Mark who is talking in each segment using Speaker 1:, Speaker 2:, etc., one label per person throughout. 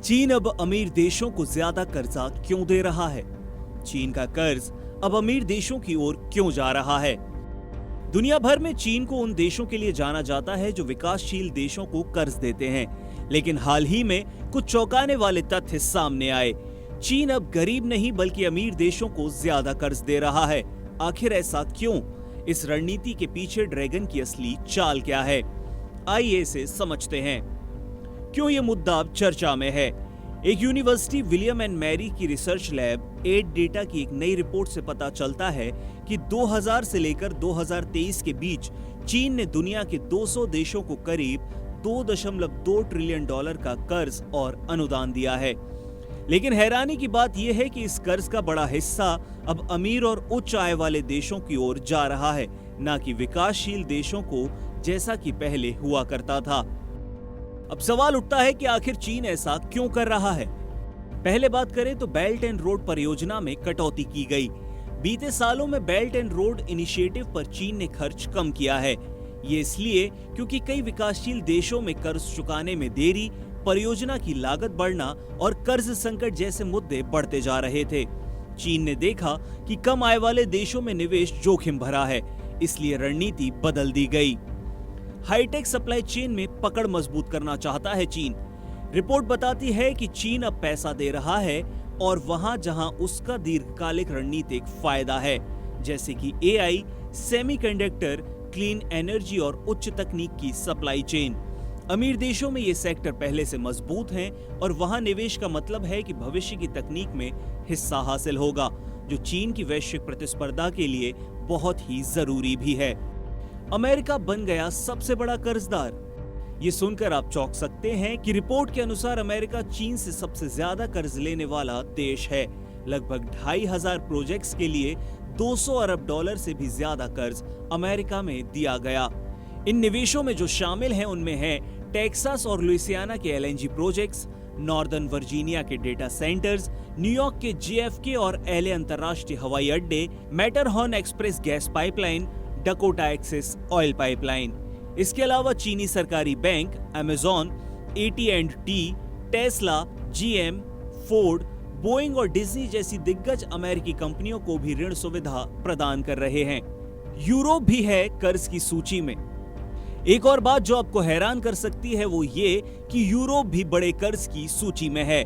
Speaker 1: चीन अब अमीर देशों को ज्यादा कर्जा क्यों दे रहा है? चीन का कर्ज अब अमीर देशों की ओर क्यों जा रहा है? दुनिया भर में चीन को उन देशों के लिए जाना जाता है जो विकासशील देशों को कर्ज देते हैं, लेकिन हाल ही में कुछ चौंकाने वाले तथ्य सामने आए। चीन अब गरीब नहीं बल्कि अमीर देशों को ज्यादा कर्ज दे रहा है। आखिर ऐसा क्यों? इस रणनीति के पीछे ड्रैगन की असली चाल क्या है? आइए इसे समझते हैं। क्यों ये मुद्दा अब चर्चा में है? एक यूनिवर्सिटी विलियम एंड मैरी की रिसर्च लैब एड डेटा की एक नई रिपोर्ट से पता चलता है कि 2000 से लेकर 2023 के बीच चीन ने दुनिया के 200 देशों को करीब $2.2 ट्रिलियन का कर्ज और अनुदान दिया है। लेकिन हैरानी की बात यह है कि इस कर्ज का बड़ा हिस्सा अब अमीर और उच्च आय वाले देशों की ओर जा रहा है, न कि विकासशील देशों को, जैसा कि पहले हुआ करता था। अब सवाल उठता है कि आखिर चीन ऐसा क्यों कर रहा है? पहले बात करें तो बेल्ट एंड रोड परियोजना में कटौती की गई। बीते सालों में बेल्ट एंड रोड इनिशिएटिव पर चीन ने खर्च कम किया है। ये इसलिए क्योंकि कई विकासशील देशों में कर्ज चुकाने में देरी, परियोजना की लागत बढ़ना और कर्ज संकट जैसे मुद्दे बढ़ते जा रहे थे। चीन ने देखा कि कम आय वाले देशों में निवेश जोखिम भरा है, इसलिए रणनीति बदल दी गई। हाईटेक सप्लाई चेन में पकड़ मजबूत करना चाहता है चीन। रिपोर्ट बताती है कि चीन अब पैसा दे रहा है और वहां जहां उसका दीर्घकालिक रणनीतिक फायदा है, जैसे कि एआई, सेमीकंडक्टर, क्लीन एनर्जी और उच्च तकनीक की सप्लाई चेन। अमीर देशों में ये सेक्टर पहले से मजबूत हैं और वहां निवेश का मतलब है कि भविष्य की तकनीक में हिस्सा हासिल होगा, जो चीन की वैश्विक प्रतिस्पर्धा के लिए बहुत ही जरूरी भी है। अमेरिका बन गया सबसे बड़ा कर्जदार। ये सुनकर आप चौंक सकते हैं कि रिपोर्ट के अनुसार अमेरिका चीन से सबसे ज्यादा कर्ज लेने वाला देश है। लगभग 2500 प्रोजेक्ट्स के लिए $200 अरब से भी ज्यादा कर्ज अमेरिका में दिया गया। इन निवेशों में जो शामिल हैं उनमें है टेक्सास और लुइसियाना के एलएनजी प्रोजेक्ट्स, नॉर्दर्न वर्जीनिया के डेटा सेंटर्स, न्यूयॉर्क के JFK और LA अंतर्राष्ट्रीय हवाई अड्डे, Matterhorn express gas pipeline, Dakota excess oil pipeline. इसके अलावा चीनी सरकारी bank, Amazon, AT&T, Tesla, GM, Ford, Boeing और डिज्नी जैसी दिग्गज अमेरिकी कंपनियों को भी ऋण सुविधा प्रदान कर रहे हैं। यूरोप भी है कर्ज की सूची में। एक और बात जो आपको हैरान कर सकती है वो ये कि यूरोप भी बड़े कर्ज की सूची में है।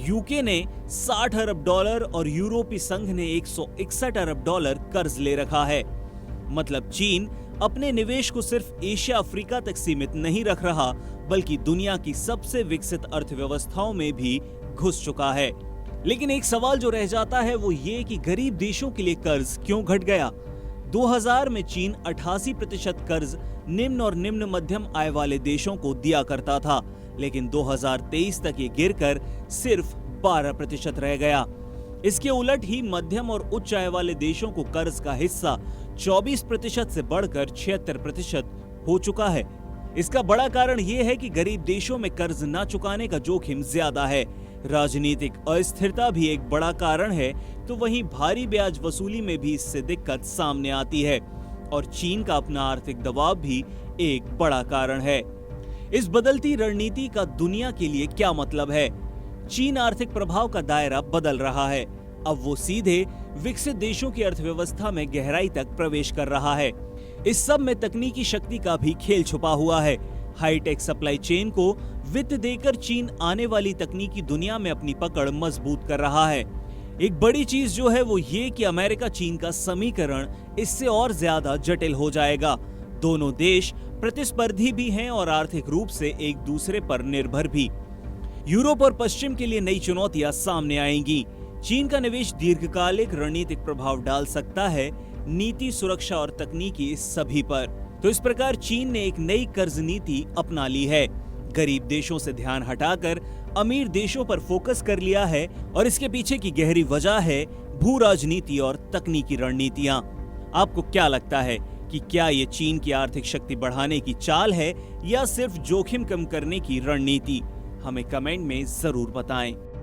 Speaker 1: यूके ने $60 अरब और यूरोपीय संघ ने $161 अरब कर्ज ले रखा है। मतलब चीन अपने निवेश को सिर्फ एशिया अफ्रीका तक सीमित नहीं रख रहा, बल्कि दुनिया की सबसे विकसित अर्थव्यवस्थाओं में भी घुस चुका है। लेकिन एक सवाल जो रह जाता है वो ये कि गरीब देशों के लिए कर्ज क्यों घट गया? 2000 में चीन 88% कर्ज निम्न और निम्न मध्यम आय वाले देशों को दिया करता था, लेकिन 2023 तक ये गिरकर सिर्फ 12% रह गया। इसके उलट ही मध्यम और उच्च आय वाले देशों को कर्ज का हिस्सा 24% से बढ़कर 76% हो चुका है। इसका बड़ा कारण यह है कि गरीब देशों में कर्ज न चुकाने का जोखिम ज्यादा है। राजनीतिक अस्थिरता भी एक बड़ा कारण है, तो वहीं भारी ब्याज वसूली में भी इससे दिक्कत सामने आती है और चीन का अपना आर्थिक दबाव भी एक बड़ा कारण है। इस बदलती रणनीति का दुनिया के लिए क्या मतलब है? चीन आर्थिक प्रभाव का दायरा बदल रहा है। अब वो सीधे विकसित देशों की अर्थव्यवस्था में गहराई तक प्रवेश कर रहा है। इस सब में तकनीकी शक्ति का भी खेल छुपा हुआ है। हाईटेक सप्लाई चेन को वित्त देकर चीन आने वाली तकनीकी दुनिया में अपनी पकड़ मजबूत कर रहा है। एक बड़ी चीज जो है वो ये कि अमेरिका चीन का समीकरण इससे और ज्यादा जटिल हो जाएगा। दोनों देश प्रतिस्पर्धी भी हैं और आर्थिक रूप से एक दूसरे पर निर्भर भी। यूरोप और पश्चिम के लिए नई चुनौतियां सामने आएंगी। चीन का निवेश दीर्घकालिक रणनीतिक प्रभाव डाल सकता है, नीति, सुरक्षा और तकनीकी इस सभी पर। तो इस प्रकार चीन ने एक नई कर्ज नीति अपना ली है। गरीब देशों से ध्यान हटाकर अमीर देशों पर फोकस कर लिया है और इसके पीछे की गहरी वजह है भू राजनीति और तकनीकी रणनीतियां। आपको क्या लगता है कि क्या ये चीन की आर्थिक शक्ति बढ़ाने की चाल है या सिर्फ जोखिम कम करने की रणनीति? हमें कमेंट में जरूर बताएं।